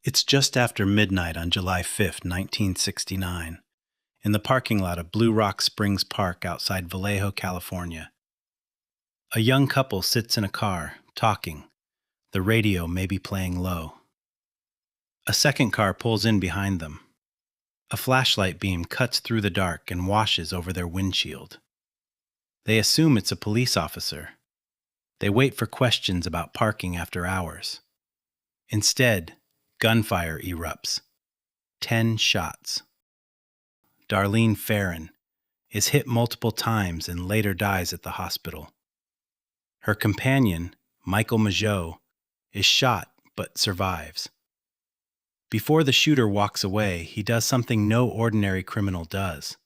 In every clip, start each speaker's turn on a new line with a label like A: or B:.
A: It's just after midnight on July 5th, 1969, in the parking lot of Blue Rock Springs Park outside Vallejo, California. A young couple sits in a car, talking, the radio maybe playing low. A second car pulls in behind them. A flashlight beam cuts through the dark and washes over their windshield. They assume it's a police officer. They wait for questions about parking after hours. Instead, gunfire erupts. 10 shots. Darlene Farron is hit multiple times and later dies at the hospital. Her companion, Michael Mageau, is shot but survives. Before the shooter walks away, he does something no ordinary criminal does.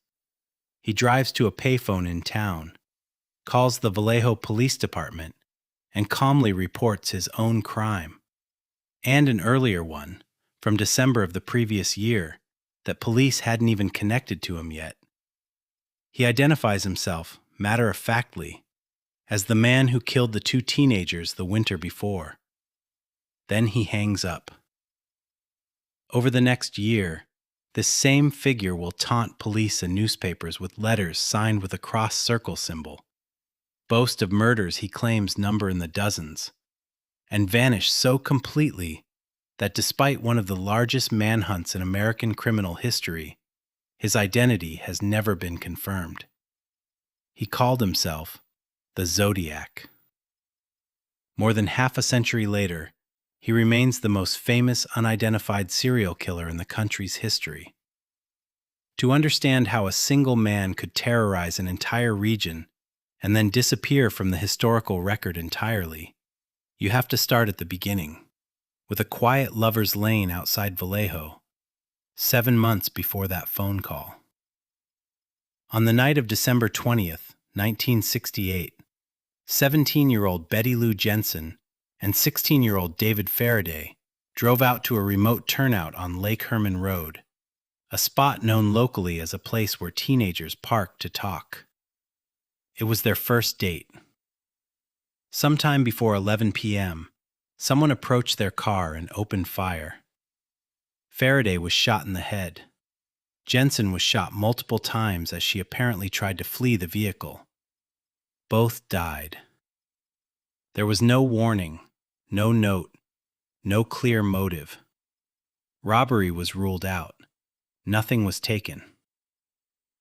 A: He drives to a payphone in town, calls the Vallejo Police Department, and calmly reports his own crime, and an earlier one, from December of the previous year, that police hadn't even connected to him yet. He identifies himself, matter-of-factly, as the man who killed the 2 teenagers the winter before. Then he hangs up. Over the next year, this same figure will taunt police and newspapers with letters signed with a cross-circle symbol, boast of murders he claims number in the dozens, and vanish so completely that despite one of the largest manhunts in American criminal history, his identity has never been confirmed. He called himself the Zodiac. More than half a century later, he remains the most famous unidentified serial killer in the country's history. To understand how a single man could terrorize an entire region and then disappear from the historical record entirely, you have to start at the beginning, with a quiet lover's lane outside Vallejo, 7 months before that phone call. On the night of December 20th, 1968, 17-year-old Betty Lou Jensen and 16-year-old David Faraday drove out to a remote turnout on Lake Herman Road, a spot known locally as a place where teenagers park to talk. It was their first date. Sometime before 11 p.m., someone approached their car and opened fire. Faraday was shot in the head. Jensen was shot multiple times as she apparently tried to flee the vehicle. Both died. There was no warning, no note, no clear motive. Robbery was ruled out. Nothing was taken.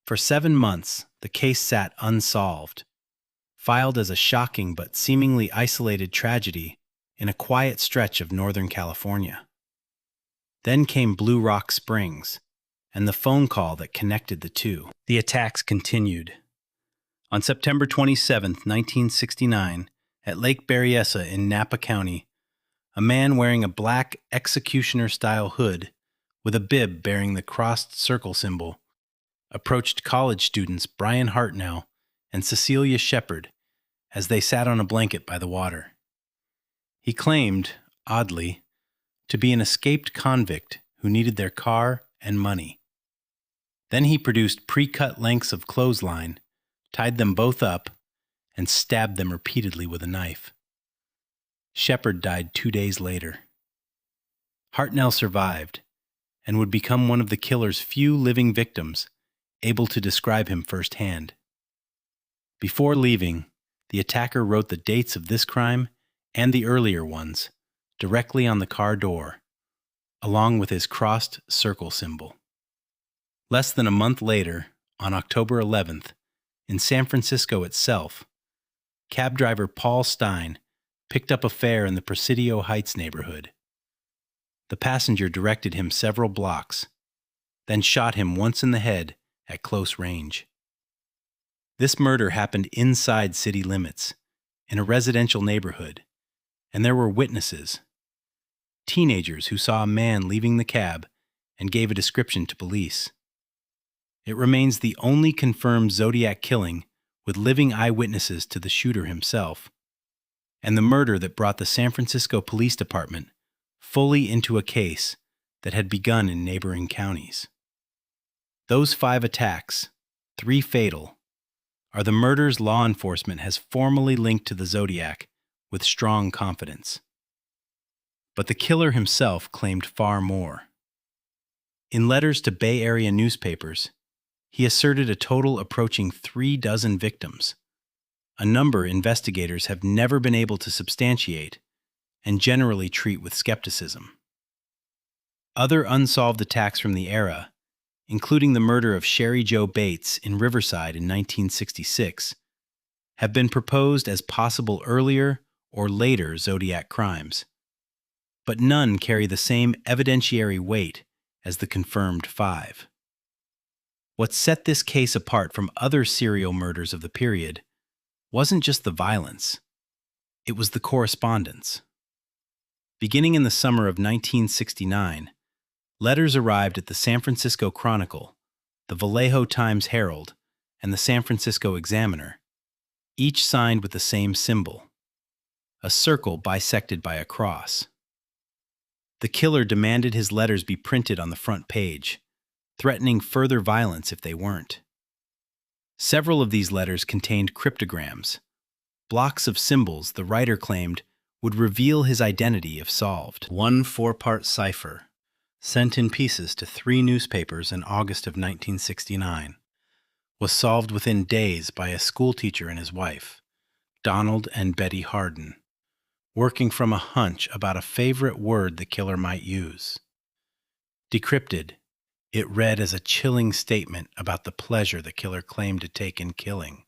A: For 7 months, the case sat unsolved, filed as a shocking but seemingly isolated tragedy in a quiet stretch of Northern California. Then came Blue Rock Springs, and the phone call that connected the two. The attacks continued. On September 27, 1969, at Lake Berryessa in Napa County, a man wearing a black executioner-style hood with a bib bearing the crossed circle symbol approached college students Brian Hartnell and Cecilia Shepard as they sat on a blanket by the water. He claimed, oddly, to be an escaped convict who needed their car and money. Then he produced pre-cut lengths of clothesline, tied them both up, and stabbed them repeatedly with a knife. Shepard died 2 days later. Hartnell survived and would become one of the killer's few living victims able to describe him firsthand. Before leaving, the attacker wrote the dates of this crime and the earlier ones directly on the car door, along with his crossed circle symbol. Less than a month later, on October 11th, in San Francisco itself, cab driver Paul Stine picked up a fare in the Presidio Heights neighborhood. The passenger directed him several blocks, then shot him once in the head at close range. This murder happened inside city limits, in a residential neighborhood, and there were witnesses, teenagers who saw a man leaving the cab and gave a description to police. It remains the only confirmed Zodiac killing with living eyewitnesses to the shooter himself, and the murder that brought the San Francisco Police Department fully into a case that had begun in neighboring counties. Those 5 attacks, 3 fatal, are the murders law enforcement has formally linked to the Zodiac with strong confidence. But the killer himself claimed far more. In letters to Bay Area newspapers, he asserted a total approaching 36 victims, a number investigators have never been able to substantiate and generally treat with skepticism. Other unsolved attacks from the era, including the murder of Sherry Jo Bates in Riverside in 1966, have been proposed as possible earlier or later Zodiac crimes, but none carry the same evidentiary weight as the confirmed 5. What set this case apart from other serial murders of the period wasn't just the violence, it was the correspondence. Beginning in the summer of 1969, letters arrived at the San Francisco Chronicle, the Vallejo Times-Herald, and the San Francisco Examiner, each signed with the same symbol, a circle bisected by a cross. The killer demanded his letters be printed on the front page, threatening further violence if they weren't. Several of these letters contained cryptograms, blocks of symbols the writer claimed would reveal his identity if solved. One 4-part cipher, sent in pieces to 3 newspapers in August of 1969, was solved within days by a schoolteacher and his wife, Donald and Betty Harden, working from a hunch about a favorite word the killer might use. Decrypted, it read as a chilling statement about the pleasure the killer claimed to take in killing,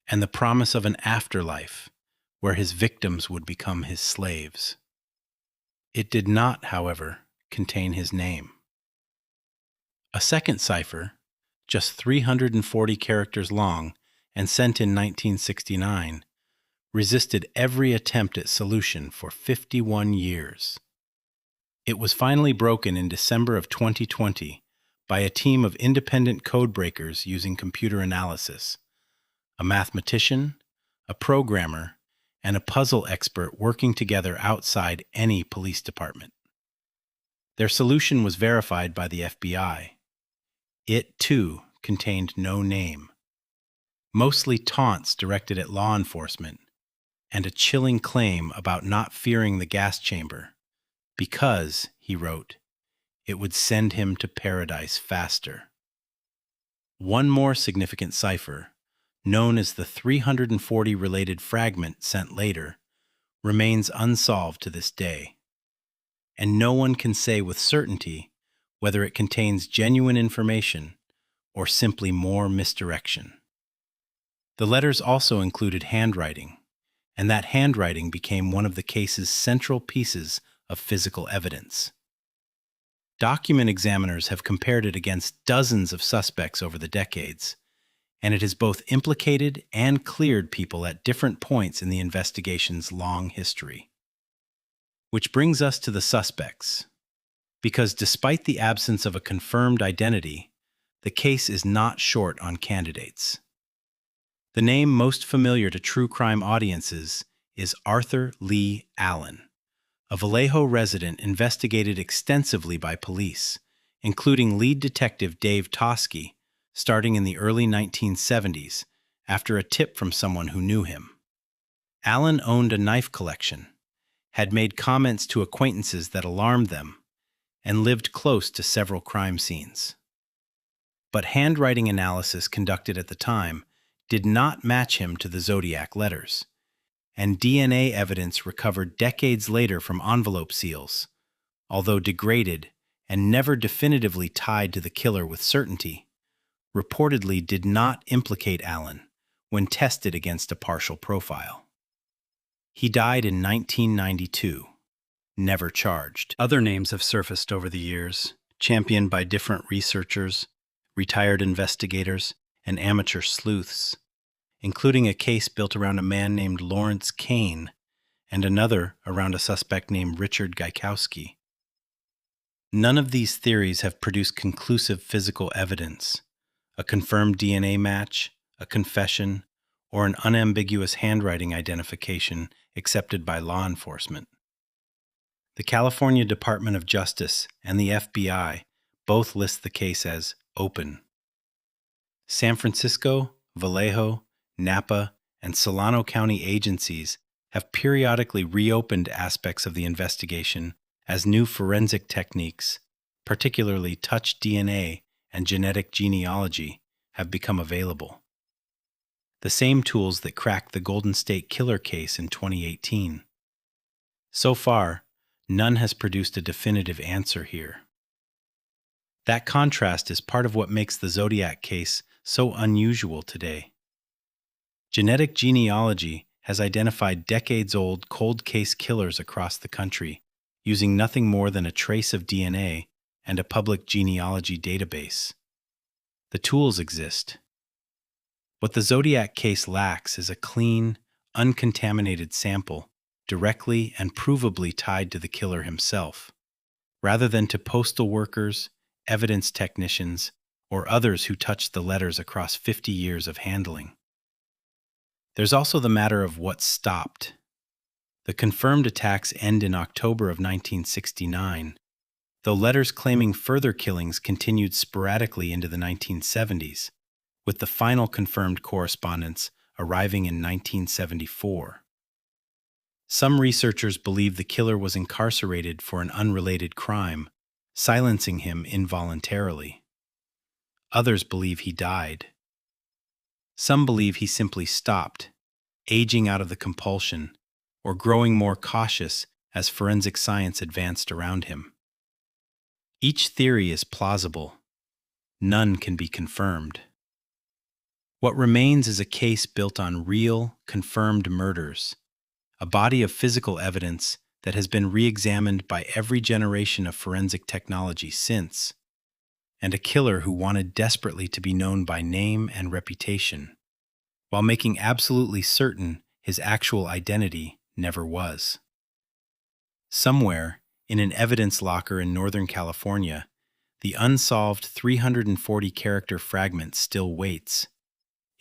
A: and the promise of an afterlife where his victims would become his slaves. It did not, however, contain his name. A second cipher, just 340 characters long and sent in 1969, resisted every attempt at solution for 51 years. It was finally broken in December of 2020 by a team of independent codebreakers using computer analysis, a mathematician, a programmer, and a puzzle expert working together outside any police department. Their solution was verified by the FBI. It, too, contained no name, mostly taunts directed at law enforcement, and a chilling claim about not fearing the gas chamber, because, he wrote, it would send him to paradise faster. One more significant cipher, known as the 340 related fragment sent later, remains unsolved to this day, and no one can say with certainty whether it contains genuine information or simply more misdirection. The letters also included handwriting, and that handwriting became one of the case's central pieces of physical evidence. Document examiners have compared it against dozens of suspects over the decades, and it has both implicated and cleared people at different points in the investigation's long history. Which brings us to the suspects, because despite the absence of a confirmed identity, the case is not short on candidates. The name most familiar to true crime audiences is Arthur Leigh Allen, a Vallejo resident investigated extensively by police, including lead detective Dave Toschi, starting in the early 1970s after a tip from someone who knew him. Allen owned a knife collection, had made comments to acquaintances that alarmed them, and lived close to several crime scenes. But handwriting analysis conducted at the time did not match him to the Zodiac letters, and DNA evidence recovered decades later from envelope seals, although degraded and never definitively tied to the killer with certainty, reportedly did not implicate Allen when tested against a partial profile. He died in 1992, never charged. Other names have surfaced over the years, championed by different researchers, retired investigators, and amateur sleuths, including a case built around a man named Lawrence Kane and another around a suspect named Richard Gaikowski. None of these theories have produced conclusive physical evidence, a confirmed DNA match, a confession, or an unambiguous handwriting identification accepted by law enforcement. The California Department of Justice and the FBI both list the case as open. San Francisco, Vallejo, Napa, and Solano County agencies have periodically reopened aspects of the investigation as new forensic techniques, particularly touch DNA and genetic genealogy, have become available. The same tools that cracked the Golden State Killer case in 2018. So far, none has produced a definitive answer here. That contrast is part of what makes the Zodiac case so unusual today. Genetic genealogy has identified decades-old cold case killers across the country using nothing more than a trace of DNA and a public genealogy database. The tools exist. What the Zodiac case lacks is a clean, uncontaminated sample directly and provably tied to the killer himself, rather than to postal workers, evidence technicians, or others who touched the letters across 50 years of handling. There's also the matter of what stopped. The confirmed attacks end in October of 1969, though letters claiming further killings continued sporadically into the 1970s, with the final confirmed correspondence arriving in 1974. Some researchers believe the killer was incarcerated for an unrelated crime, silencing him involuntarily. Others believe he died. Some believe he simply stopped, aging out of the compulsion, or growing more cautious as forensic science advanced around him. Each theory is plausible. None can be confirmed. What remains is a case built on real, confirmed murders, a body of physical evidence that has been re-examined by every generation of forensic technology since, and a killer who wanted desperately to be known by name and reputation, while making absolutely certain his actual identity never was. Somewhere, in an evidence locker in Northern California, the unsolved 340-character fragment still waits,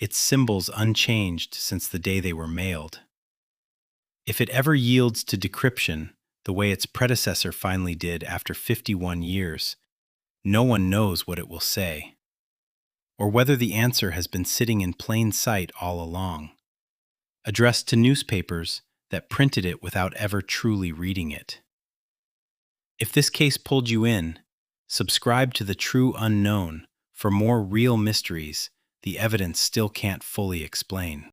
A: its symbols unchanged since the day they were mailed. If it ever yields to decryption, the way its predecessor finally did after 51 years, no one knows what it will say, or whether the answer has been sitting in plain sight all along, addressed to newspapers that printed it without ever truly reading it. If this case pulled you in, subscribe to The True Unknown for more real mysteries the evidence still can't fully explain.